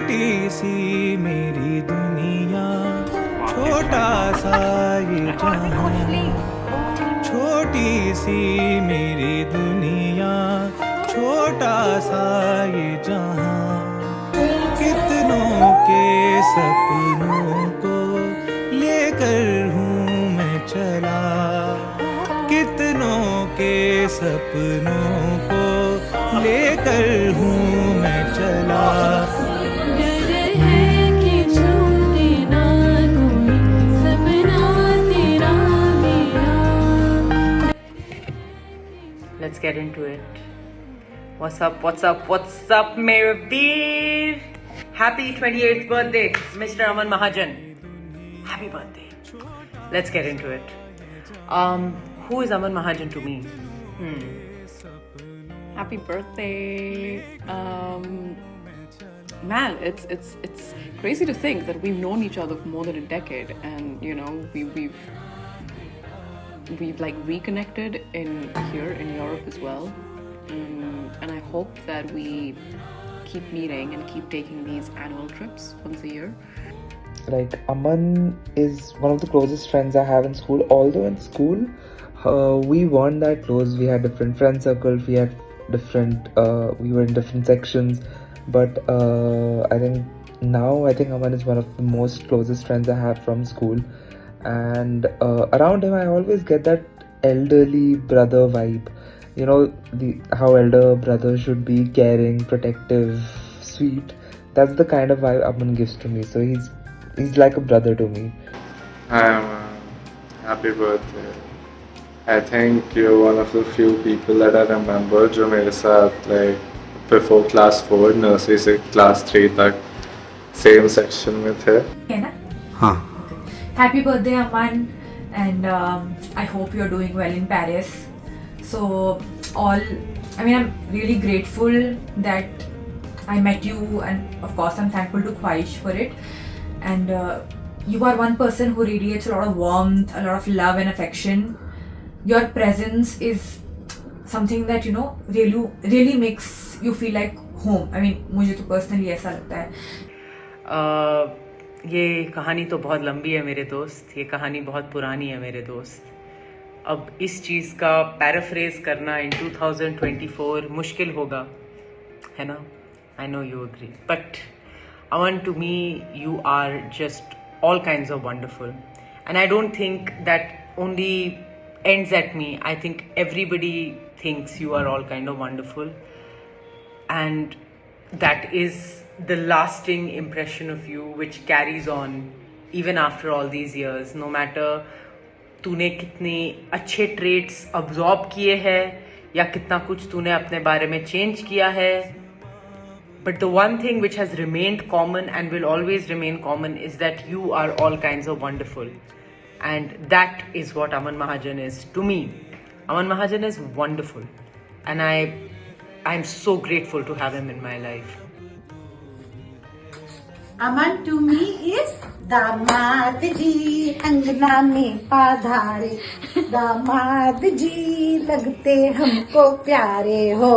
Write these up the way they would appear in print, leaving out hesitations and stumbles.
छोटी सी मेरी दुनिया, छोटा सा ये जहां, छोटी सी मेरी दुनिया, छोटा सा ये जहां, कितनों के सपनों को लेकर हूँ मैं चला, कितनों के सपनों को लेकर हूँ मैं चला। Let's get into it. What's up, what's up, what's up, mere beer? Happy 28th birthday, Mr. Aman Mahajan. Happy birthday. Let's get into it. Who is Aman Mahajan to me? Happy birthday. Man, it's crazy to think that we've known each other for more than a decade, and you know we've like reconnected here in Europe as well, and I hope that we keep meeting and keep taking these annual trips once a year. Like, Aman is one of the closest friends I have in school. Although in school we weren't that close, we had different friend circles, we had different we were in different sections, but I think Aman is one of the most closest friends I have from school. And around him I always get that elderly brother vibe, you know, how elder brothers should be: caring, protective, sweet. That's the kind of vibe Aman gives to me. So he's like a brother to me. Hi Aman, happy birthday. I think you're one of the few people that I remember जो मेरे साथ like before class 4 nursery से class 3 तक same section में थे. है ना? हाँ. Happy birthday, Aman, and I hope you're doing well in Paris. So I'm really grateful that I met you, and of course I'm thankful to Khwaish for it. And you are one person who radiates a lot of warmth, a lot of love and affection. Your presence is something that, you know, really makes you feel like home. I mean, मुझे तो personally ऐसा लगता है. ये कहानी तो बहुत लंबी है मेरे दोस्त, ये कहानी बहुत पुरानी है मेरे दोस्त. अब इस चीज़ का पैराफ्रेज करना इन 2024 मुश्किल होगा, है ना? I know you agree. But Aman, to me, you are just all kinds of wonderful. And I don't think that only ends at me. I think everybody thinks you are all kind of wonderful. And that is the lasting impression of you which carries on even after all these years. No matter तूने कितने अच्छे traits absorb किए हैं या कितना कुछ तूने अपने बारे में change किया है, but the one thing which has remained common and will always remain common is that you are all kinds of wonderful. And that is what Aman Mahajan is to me. Aman Mahajan is wonderful, and I'm so grateful to have him in my life. Aman to me is दामाद जी अंगना में पधारे, दामाद जी लगते हमको प्यारे हो.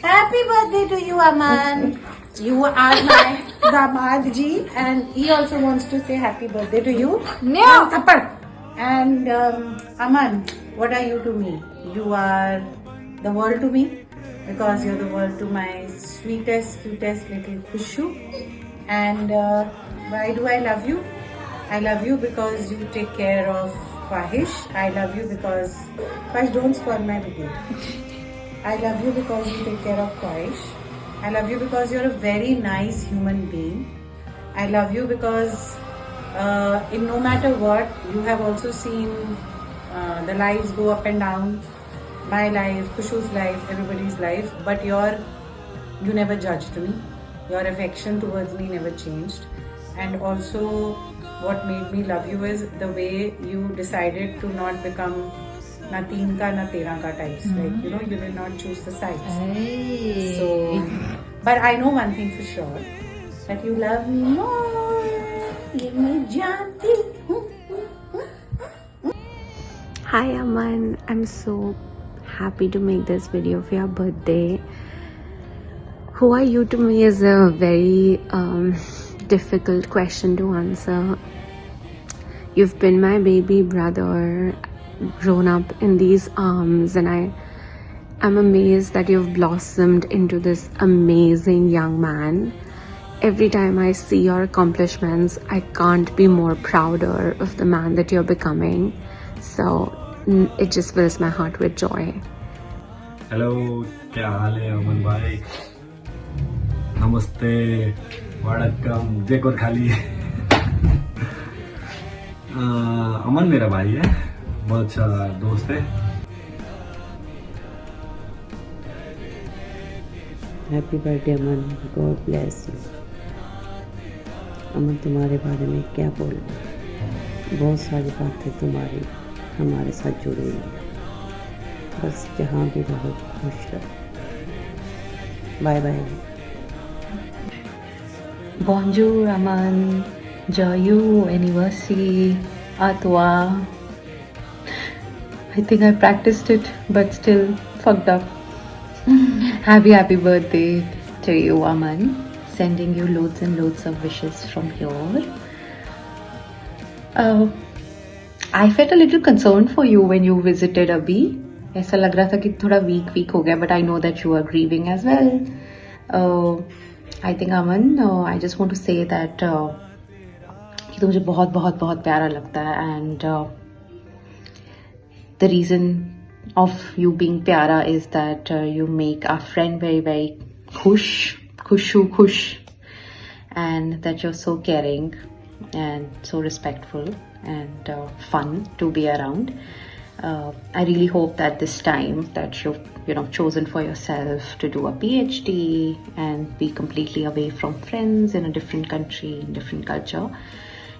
Happy birthday to you, Aman. You are my damad ji, and he also wants to say happy birthday to you. And Aman, what are you to me? You are the world to me, because you're the world to my sweetest, cutest little Khushu. And why do I love you? I love you because you take care of Khwahish. I love you because Khwahish, don't spoil my video. I love you because you take care of Khwahish. I love you because you're a very nice human being. I love you because in no matter what, you have also seen the lives go up and down. My life, Khushu's life, everybody's life. But you never judged me. Your affection towards me never changed. And also, what made me love you is the way you decided to not become na teen ka na 13 ka types. Like, you know, you did not choose the sides. Hey. So, but I know one thing for sure, that you love me more. Ye main janti hu. Hi Aman, I'm so happy to make this video for your birthday. Who are you to me is a very difficult question to answer. You've been my baby brother, grown up in these arms, and I'm amazed that you've blossomed into this amazing young man. Every time I see your accomplishments, I can't be more prouder of the man that you're becoming. So it just fills my heart with joy. Hello, क्या हाल है अमन भाई? नमस्ते, वड़क्कम, जय कोरखाली। अमन मेरा भाई है, बहुत अच्छा दोस्त है। Happy birthday Aman, God bless you. Aman, तुम्हारे बारे में क्या बोलूं, बहुत सारी बातें तुम्हारी हमारे साथ जुड़ी हुई हैं। बस जहाँ भी रहो खुश रहो। Bye bye. Bonjour, Aman. Joyeux anniversary, Atwa. I think I practiced it, but still fucked up. Happy birthday to you, Aman. Sending you loads and loads of wishes from here. I felt a little concerned for you when you visited Abhi. ऐसा लग रहा था कि थोड़ा week हो गया, but I know that you are grieving as well. I think Aman, I just want to say that कि तो मुझे बहुत बहुत बहुत प्यारा लगता है, and the reason of you being प्यारा is that you make our friend very very खुश, and that you're so caring and so respectful and fun to be around. I really hope that this time that you've chosen for yourself to do a PhD and be completely away from friends in a different country, in different culture,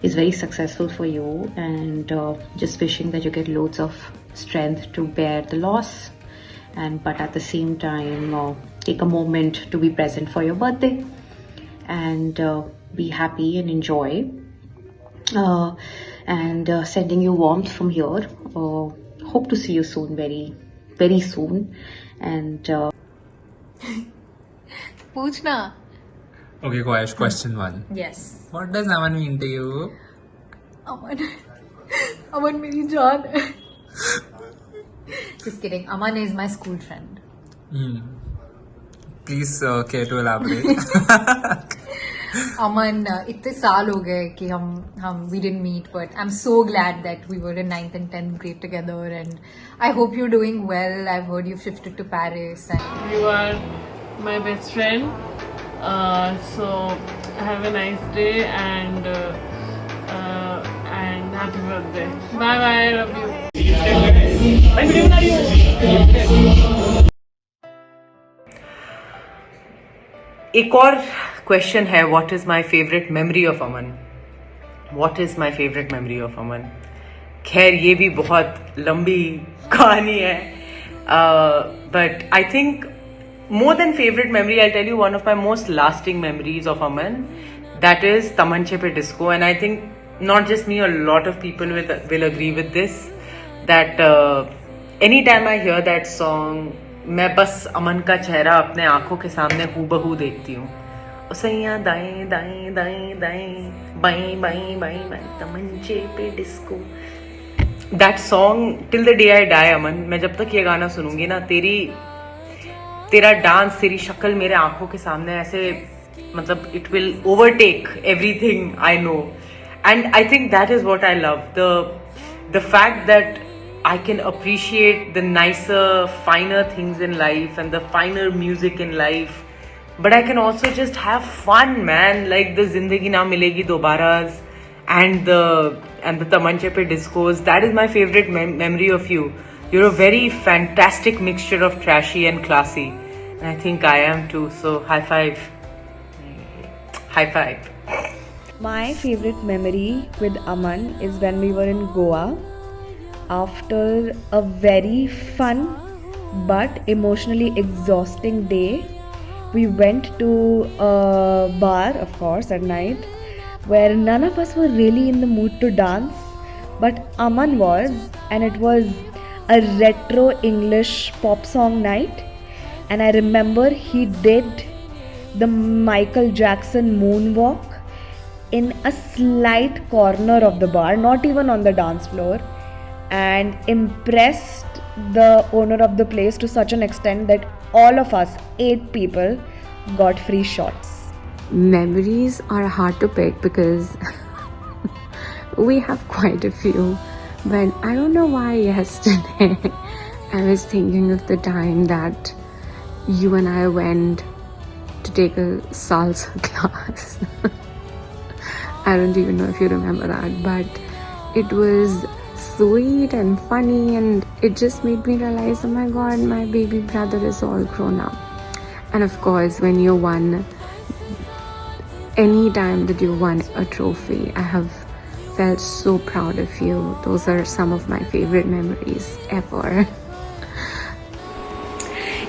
is very successful for you, and just wishing that you get loads of strength to bear the loss, but at the same time take a moment to be present for your birthday and be happy and enjoy, and sending you warmth from here. Hope to see you soon, very very soon, and पूछना. Okay, question 1. Yes. What does Aman mean to you? Aman मेरी जान है. Just kidding. Aman is my school friend. Please care to elaborate. Aman, इतने साल हो गए कि हम we didn't meet, but I'm so glad that we were in 9th and 10th grade together, and I hope you're doing well. I've heard you've shifted to Paris, and you are my best friend. So have a nice day, and happy birthday. Bye bye. I love you. एक और question है, what is my favourite memory of Aman? What is my favourite memory of Aman? खैर ये भी बहुत लंबी कहानी है, but I think more than favorite memory, I'll tell you one of my most lasting memories of Aman, that is Tamanche Pe Disco. And I think not just me, a lot of people will agree with this, that anytime I hear that song, मैं बस अमन का चेहरा अपने आंखों के सामने हूबहू देखती हूँ. उसैया दाएं दाएं दाएं दाएं बाएं बाएं बाएं बाएं तमंचे पे disco. That song till the day I die, अमन, मैं जब तक ये गाना सुनूंगी ना, तेरा डांस, तेरी शक्ल मेरे आंखों के सामने ऐसे, मतलब it will overtake everything I know. And I think that is what I love, the fact that I can appreciate the nicer finer things in life and the finer music in life, but I can also just have fun, man, like the Zindagi Na मिलेगी दोबारा and the Tamanche Pe Discos. That is my favorite memory of you. You're a very fantastic mixture of trashy and classy, and I think I am too. So high five. High five. My favorite memory with Aman is when we were in Goa after a very fun but emotionally exhausting day. We went to a bar, of course, at night, where none of us were really in the mood to dance, but Aman was, and it was a retro English pop song night. And I remember he did the Michael Jackson moonwalk in a slight corner of the bar, not even on the dance floor, and impressed the owner of the place to such an extent that all of us, 8 people, got free shots. Memories are hard to pick because we have quite a few, but I don't know why yesterday I was thinking of the time that you and I went to take a salsa class. I don't even know if you remember that, but it was sweet and funny, and it just made me realize, oh my god, my baby brother is all grown up. And of course, when you won, any time that you won a trophy, I have felt so proud of you. Those are some of my favorite memories ever.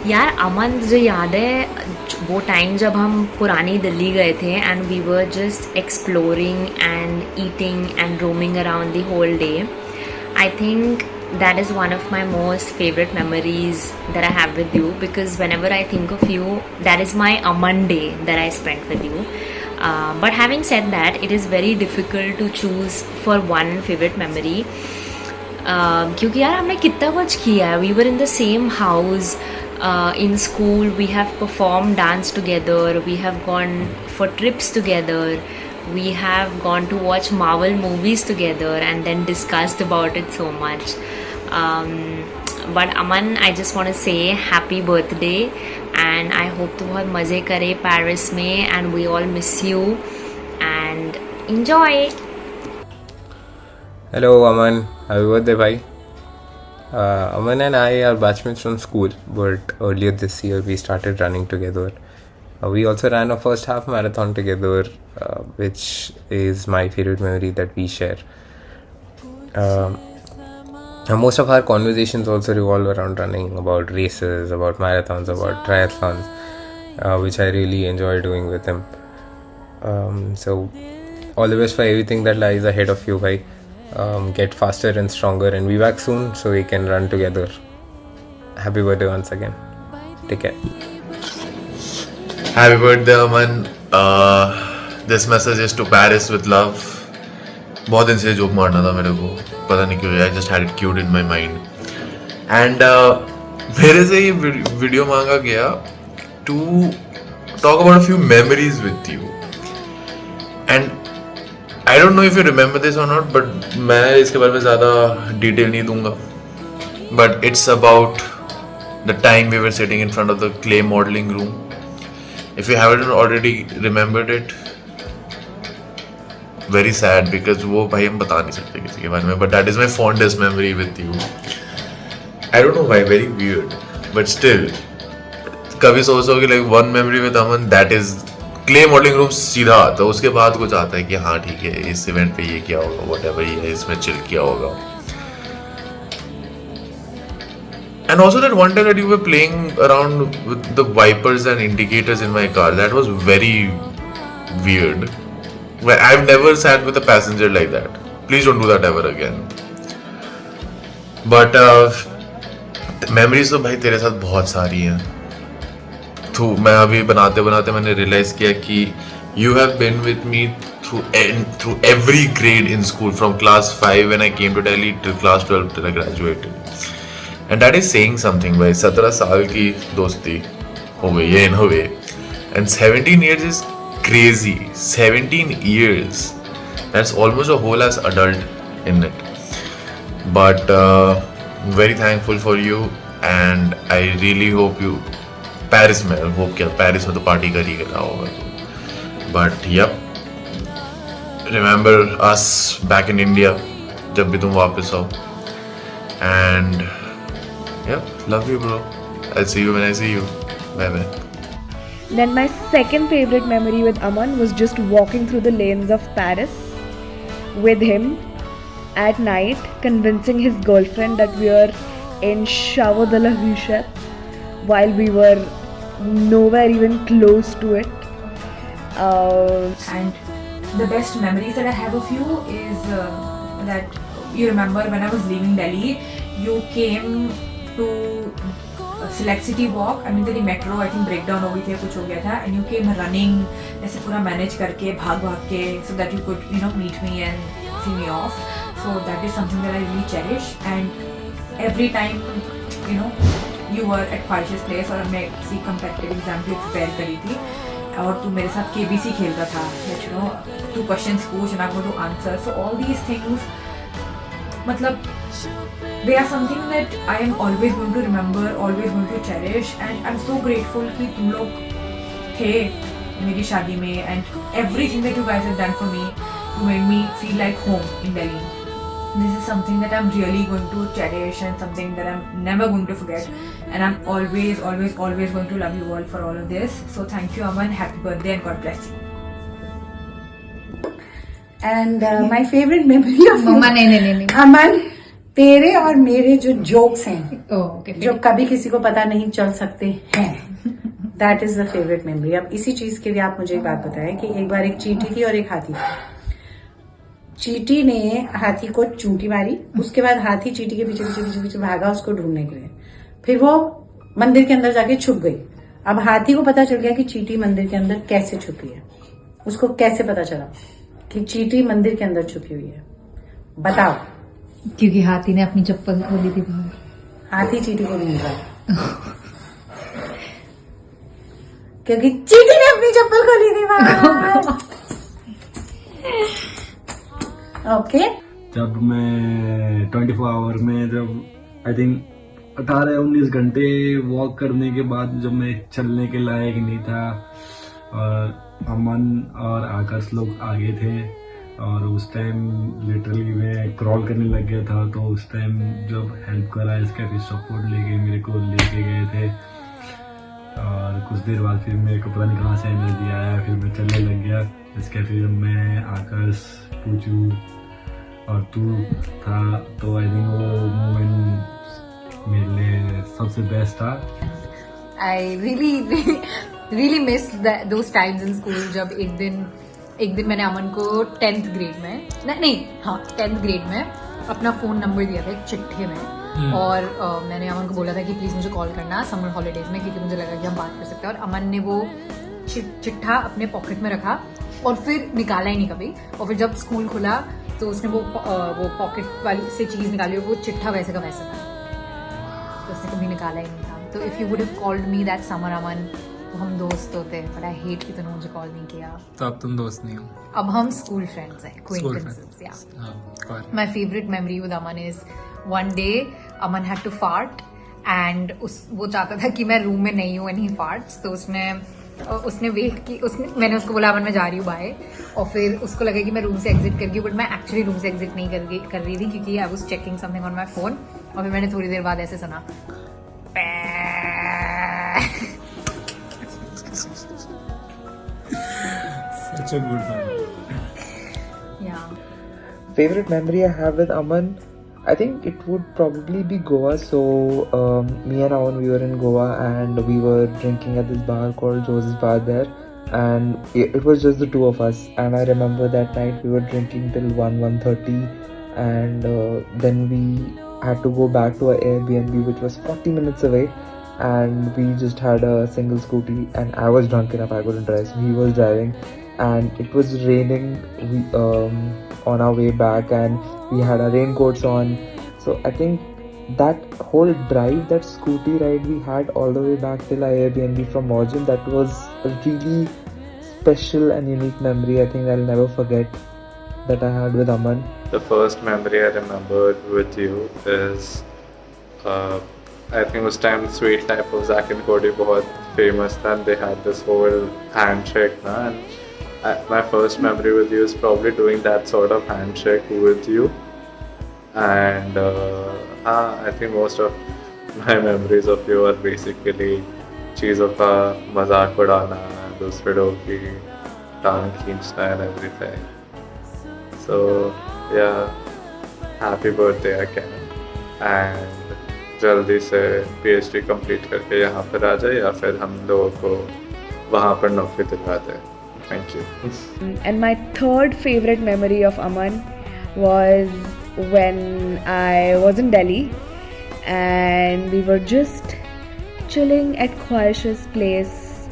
यार अमन, मुझे याद है वो time जब हम पुरानी दिल्ली गए थे and we were just exploring and eating and roaming around the whole day. I think that is one of my most favorite memories that I have with you, because whenever I think of you, that is my Aman day that I spent with you. But having said that, it is very difficult to choose for one favorite memory. क्योंकि यार हमने कितना कुछ किया है. We were in the same house. In school, we have performed dance together. We have gone for trips together. We have gone to watch Marvel movies together and then discussed about it so much. But Aman, I just want to say happy birthday, and I hope tu bahut maze kare Paris mein, and we all miss you and enjoy. Hello Aman, happy birthday bhai. Aman and I are batchmates from school, but earlier this year we started running together. We also ran our first half marathon together, which is my favorite memory that we share. Most of our conversations also revolve around running, about races, about marathons, about triathlons, which I really enjoy doing with him. So all the best for everything that lies ahead of you, bhai. Get faster and stronger, and be back soon so we can run together. Happy birthday once again. Take care. Happy birthday, Aman. This message is to Paris with love. बहुत दिन से joke मारना था मेरे को, पता नहीं क्यों. I just had it queued in my mind. And मेरे से ये वीडियो मांगा गया to talk about a few memories with you. And I don't know if you remember this or not, but मैं इसके बारे में ज़्यादा डिटेल नहीं दूंगा. But it's about the time we were sitting in front of the clay modeling room. If you haven't already remembered it, very sad, because वो भाई हम बता नहीं सकते किसी के बारे में. But that is my fondest memory with you. I don't know why, very weird, but still. कभी सोचो कि like one memory with Aman, that is clay modelling room सीधा आता है. उसके बाद कुछ आता है कि हाँ ठीक है, इस इवेंट पे ये किया होगा, व्हाटएवर ये है, इसमें चिल किया होगा. And also that one time that you were playing around with the wipers and indicators in my car, that was very weird. Well, I've never sat with a passenger like that. Please don't do that ever again. But memories तो भाई तेरे साथ बहुत सारी हैं. तो मैं अभी बनाते बनाते मैंने रियलाइज किया कि you have been with me through every grade in school, from class 5 when I came to Delhi till class 12 till I graduated. And that is saying something भाई. 17 साल की दोस्ती हो गई है in a way. And 17 years is crazy. 17 years. That's almost a whole as adult in it. But very thankful for you, and I really hope you Paris में, hope क्या Paris में तो पार्टी कर ही रहा होगा. But yup, remember us back in India जब भी तुम वापस आओ. And yup, love you bro. I see you when I see you. Bye bye. Then my second favorite memory with Aman was just walking through the lanes of Paris with him at night, convincing his girlfriend that we were in Château de la Huchette while we were nowhere even close to it. And the best memories that I have of you is that you remember when I was leaving Delhi, you came to Select Citywalk, I mean तेरी metro I think break down हो गई थी, कुछ हो गया था, and you came running, ऐसे पूरा मैनेज करके भाग के, so that you could meet me and see me off. So that is something that I really cherish. And every time you were at ख्वाहिशेस प्लेस, और मैं किसी कंपेटिटिव एग्जाम की प्रिपेयर करी थी और तू मेरे साथ KBC खेलता था, तू क्वेश्चंस पूछ and I'm going to answer. So all these things, मतलब they are something that I am always going to remember, always going to cherish, and I'm so grateful कि तुम लोग थे मेरी शादी में, and everything that you guys have done for me to make me feel like home in Delhi. This is something that I'm really going to cherish and something that I'm never going to forget, and I'm always going to love you all for all of this. So thank you Aman, happy birthday and God bless you. And my favorite memory of मम्मा नहीं अमन, तेरे और मेरे जो jokes हैं जो कभी किसी को पता नहीं चल सकते हैं, that is the favourite memory. अब इसी चीज के लिए आप मुझे एक बात बताएं कि एक बार एक चींटी थी और एक हाथी था. चींटी ने हाथी को चूंटी मारी, उसके बाद हाथी चींटी के पीछे पीछे पीछे पीछे भागा उसको ढूंढने के लिए. फिर वो मंदिर के अंदर जाके छुप गई. अब हाथी को पता चल गया कि चींटी मंदिर के अंदर कैसे छुपी है. उसको कैसे पता चला कि चींटी मंदिर के अंदर छुपी हुई है? बताओ. क्योंकि हाथी ने अपनी चप्पल खोली थी बाहर. हाथी चींटी को ढूंढ रहा क्योंकि चींटी ने अपनी चप्पल खोली थी बाहर. ओके. जब मैं 24 आवर में, जब आई थिंक 18-19 घंटे वॉक करने के बाद जब मैं चलने के लायक नहीं था, और अमन और आकाश लोग आगे थे, और उस टाइम लिटरली मैं क्रॉल करने लग गया था. तो उस टाइम जब हेल्प करा, इसका फिर सपोर्ट लेके मेरे को लेके गए थे, और कुछ देर बाद फिर मेरे को पता नहीं कहाँ से एनर्जी आया, फिर मैं चलने लग गया. इसके फिर मैं आकाश, पूछू और तू था, तो आई थिंक वो मोमेंट मेरे लिए सबसे बेस्ट था. I really miss those times in school जब एक दिन मैंने अमन को 10th ग्रेड में 10th ग्रेड में अपना फ़ोन नंबर दिया था एक चिट्ठी में, और मैंने अमन को बोला था कि प्लीज़ मुझे कॉल करना समर हॉलीडेज़ में, क्योंकि मुझे लगा कि हम बात कर सकते हैं. और अमन ने वो चिट्ठा अपने पॉकेट में रखा और फिर निकाला ही नहीं कभी. और फिर जब स्कूल खुला तो उसने वो पॉकेट वाली से चीज़ निकाली और वो चिट्ठा वैसे का वैसा था, तो उसने कभी निकाला ही नहीं था. तो if you would have called me that summer Aman, तो हम दोस्त होते. बट आई हेट कि तूने मुझे कॉल नहीं किया. तो अब तुम दोस्त नहीं हो, अब हम स्कूल फ्रेंड्स हैं, acquaintances. Yeah. My favorite memory with Aman is one day Aman had to fart and वो चाहता था कि मैं रूम में नहीं हूँ and he farts. तो उसने वेट की, मैंने उसको बोला अमन मैं जा रही हूँ बाय, और फिर उसको लगा कि मैं रूम से एग्जिट कर गई, बट मैं एक्चुअली रूम से एग्जिट नहीं कर रही थी, क्योंकि I was checking something on my phone. और फिर मैंने थोड़ी देर बाद ऐसे सुना Such a good one. Yeah. Favorite memory I have with Aman, I think it would probably be Goa. So me and Aman, we were in Goa and we were drinking at this bar called Jose's Bar there, and it was just the two of us. And I remember that night we were drinking till 1:30, and then we had to go back to our Airbnb, which was 40 minutes away, and we just had a single scooty, and I was drunk enough, I couldn't drive, so he was driving, and it was raining on our way back, and we had our raincoats on. So I think that whole drive, that scooty ride we had all the way back till our Airbnb from Morgan, that was a really special and unique memory. I think I'll never forget that I had with Aman. The first memory I remembered with you is I think उस time Sweet Life of Zack and Cody बहुत famous था, and they had this whole handshake ना, and my first memory with you is probably doing that sort of handshake with you. And I think most of my memories of you are basically चीज़ों का मजाक उड़ाना, दूसरे लोगों की टांग खींचना and everything. So yeah, happy birthday again, and जल्दी से PhD complete करके यहाँ पर आ जाए, या फिर हम लोगों को वहाँ पर नौकरी दिलवा दे. Thank you. And my third favorite memory of Aman was when I was in Delhi and we were just chilling at Khwaish's place,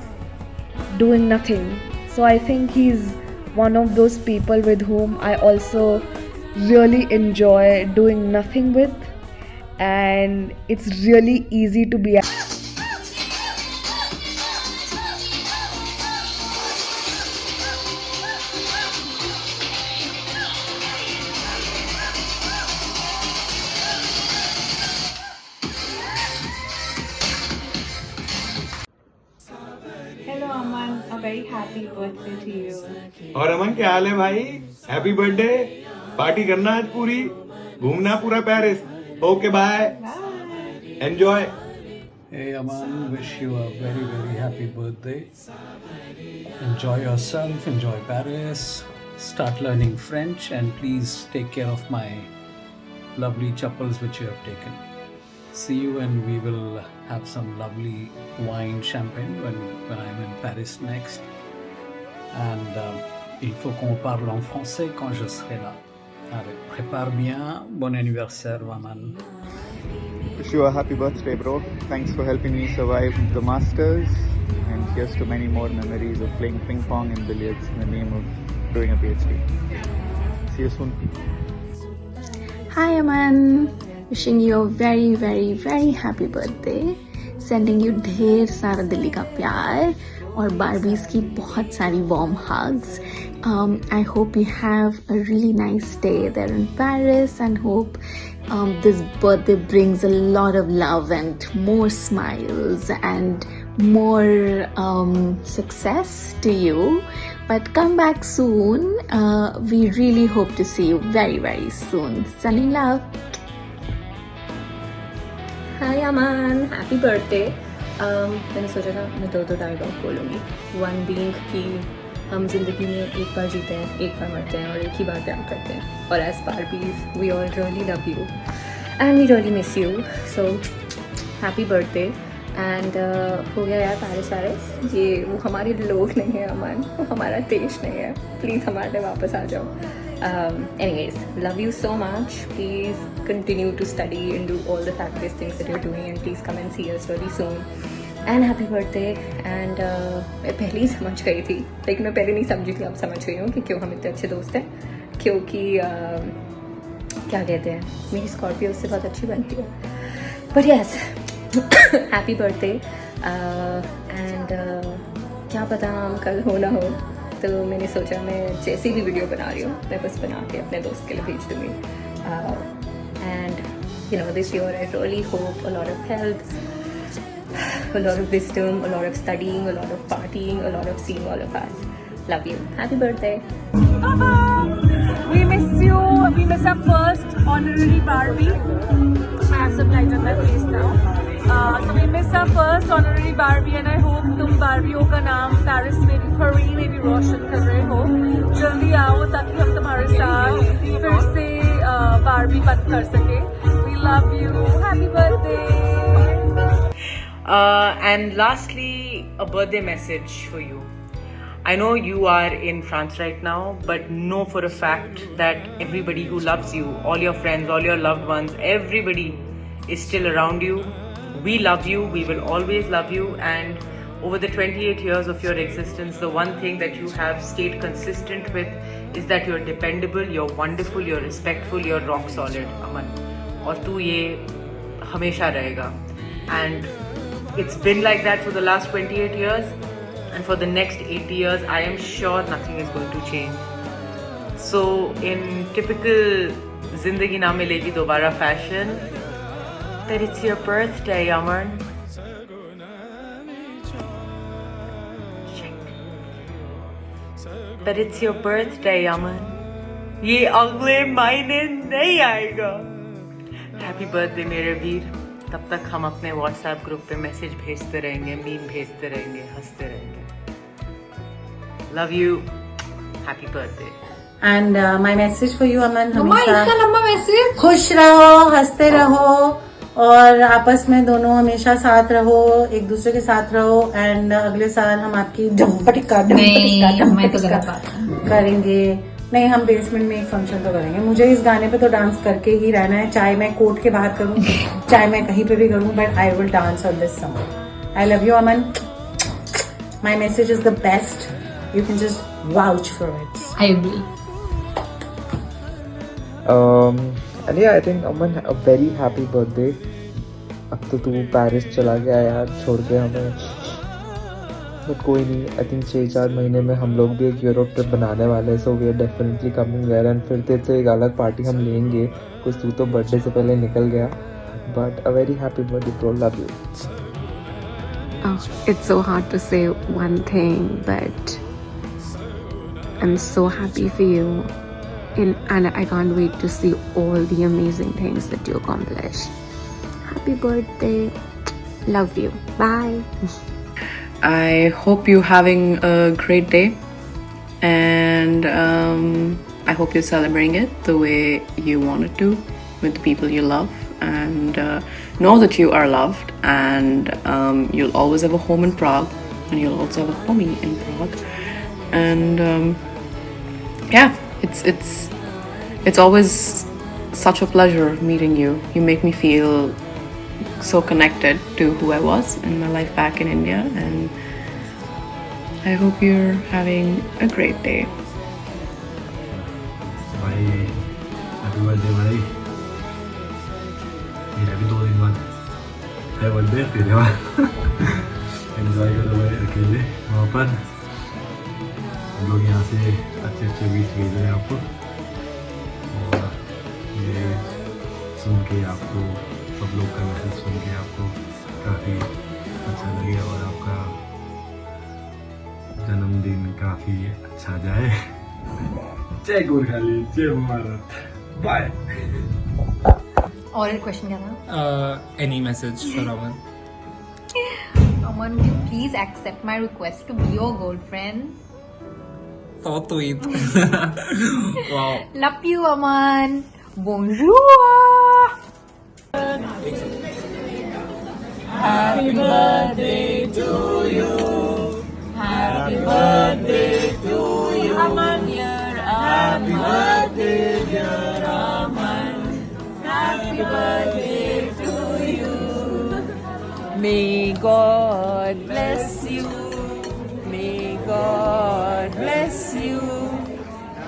doing nothing. So I think he's one of those people with whom I also really enjoy doing nothing with, and it's really easy to be. Hello Aman, a very happy birthday to you. और अमन क्या हाल है भाई? Happy birthday. Party करना आज पूरी, घूमना पूरा Paris. Okay bye, enjoy. Hey Aman, wish you a very very happy birthday. Enjoy yourself, enjoy Paris, start learning French, and please take care of my lovely chappals which you have taken. See you, and we will have some lovely wine, champagne when I'm in Paris next. And il faut qu'on parle en français quand je serai là. Allez, prépare bien. Bon anniversaire, Aman. Wish you a happy birthday, bro. Thanks for helping me survive the Masters. And here's to many more memories of playing ping pong and billiards in the name of doing a PhD. See you soon. Hi Aman, wishing you a very very very happy birthday. Sending you ढेर सारा दिल्ली का प्यार और Barbies की बहुत सारी warm hugs. I hope you have a really nice day there in Paris, and hope this birthday brings a lot of love and more smiles and more success to you. But come back soon. We really hope to see you very very soon. Sending love. Hi Aman, happy birthday. मैंने सोचा था मैं दो dialogue बोलूँगी। One being कि हम जिंदगी में एक बार जीते हैं, एक बार मरते हैं और एक ही बार प्यार करते हैं। और as Barbies we all really love you and we really miss you. So happy birthday. And हो गया यार पेरिस। ये वो हमारे लोग नहीं है अमन, वो हमारा देश नहीं है। प्लीज़ हमारे लिए वापस आ जाओ। Anyways, love you so much. Please continue to study and do all the fabulous things that you're doing, and please come and see us very soon. And happy birthday. And मैं पहले ही समझ गई थी, लेकिन मैं पहले नहीं समझी थी, अब समझ गई हूँ कि क्यों हम इतने अच्छे दोस्त हैं। क्योंकि क्या कहते हैं, मेरी स्कॉर्पियो उससे बहुत अच्छी बनती है। But yes, happy birthday. And क्या पता हम कल हो ना हो, तो मैंने सोचा मैं जैसी भी वीडियो बना रही हूँ मैं बस बना के अपने दोस्त के लिए भेज दूँगी। And you know this year I really hope a lot of health, a lot of wisdom, a lot of studying, a lot of partying, a lot of seeing all of us. Love you. Happy birthday. We miss you. We miss our first honorary Barbie. I have subtitles on my face now. So we miss our first honorary Barbie, and I hope तुम बारबियों का नाम Paris में भी फरी में भी रोशन कर रहे हो। जल्दी आओ ताकि हम तुम्हारे साथ फिर से बारबी बन कर सके। We love you. Happy birthday. And lastly, a birthday message for you. I know you are in France right now, but know for a fact that everybody who loves you, all your friends, all your loved ones, everybody is still around you. We love you, we will always love you, and over the 28 years of your existence, the one thing that you have stayed consistent with is that you're dependable, you're wonderful, you're respectful, you're rock solid, Aman. और तू ये हमेशा रहेगा. And it's been like that for the last 28 years, and for the next 80 years, I am sure nothing is going to change. So, in typical Zindagi Na Milegi Dobara fashion, that it's your birthday, Aman. But it's your birthday, Aman. ये अगले महीने नहीं आएगा. Happy birthday, मेरे वीर. तब तक हम अपने WhatsApp ग्रुप पे मैसेज भेजते रहेंगे, मीम भेजते रहेंगे, हंसते रहेंगे. Love you. Happy birthday. And my message for you, Aman, मम्मा इतना लंबा मैसेज। खुश रहो, हंसते रहो और आपस में दोनों हमेशा साथ रहो, एक दूसरे के साथ रहो। एंड अगले साल हम आपकी डम्पटिका करेंगे। नहीं, हम बेसमेंट में एक फंक्शन तो करेंगे। मुझे इस गाने पे तो डांस करके ही रहना है, चाहे मैं कोर्ट के बाहर करूं, चाहे मैं कहीं पे भी करूं, but I will dance on this song. I love you, Aman. My message is the best. You can just vouch for it. I agree. And yeah, I think Aman, a very happy birthday. अब तो तू Paris चला गया यार, छोड़ के हमें, but कोई नहीं, आई थिंक 6-4 महीने में हम लोग भी एक यूरोप ट्रिप बनाने वाले हैं, so we are definitely coming there and फिर तेरे से एक अलग पार्टी हम लेंगे, कुछ तू तो बर्थडे से पहले निकल गया, but a very happy birthday bro, love you. Oh, it's so hard to say one thing, but I'm so happy for you, and I can't wait to see all the amazing things that you accomplish. Happy birthday. Love you. Bye. I hope you're having a great day, and I hope you're celebrating it the way you wanted to, with the people you love, and know that you are loved, and you'll always have a home in Prague, and you'll also have a homie in Prague, and yeah, it's always such a pleasure meeting you. You make me feel so connected to who I was in my life back in India, and I hope you're having a great day. भाई happy birthday भाई, मेरा भी 2 दिन बाद है birthday, तेरे बाद enjoy करो भाई अकेले वहाँ पर, हम लोग यहाँ से अच्छे बीच भेज रहे हैं आपको, और ये सुन के आपको, सब लोग का मैसेज सुन के आपको काफ़ी अच्छा लगे और आपका जन्मदिन काफ़ी अच्छा जाए. जय गोरखाली, जय भारत, बाय. और एक क्वेश्चन क्या था? Any message for Aman? Aman, will you please accept my request to be your girlfriend? So sweet. Wow. Love you, Aman. Bonjour. Happy birthday to you. Happy birthday to you. Aman, dear Happy birthday, dear Aman. Happy birthday to you. May God bless you. May God bless you.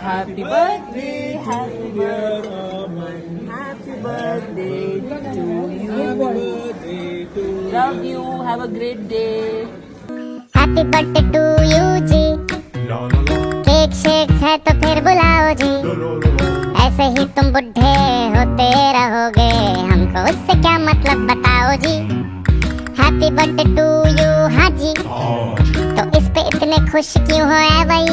Happy birthday, happy birthday, happy birthday to you. Love you. Have a great day. Happy birthday to you ji. Cake shake है तो फिर बुलाओ जी. ऐसे ही तुम बुढ़े होते रहोगे, हमको उससे क्या मतलब बताओ जी. Happy birthday to you हाँ जी. तो इस पे इतने खुश क्यों हो ऐ भाई?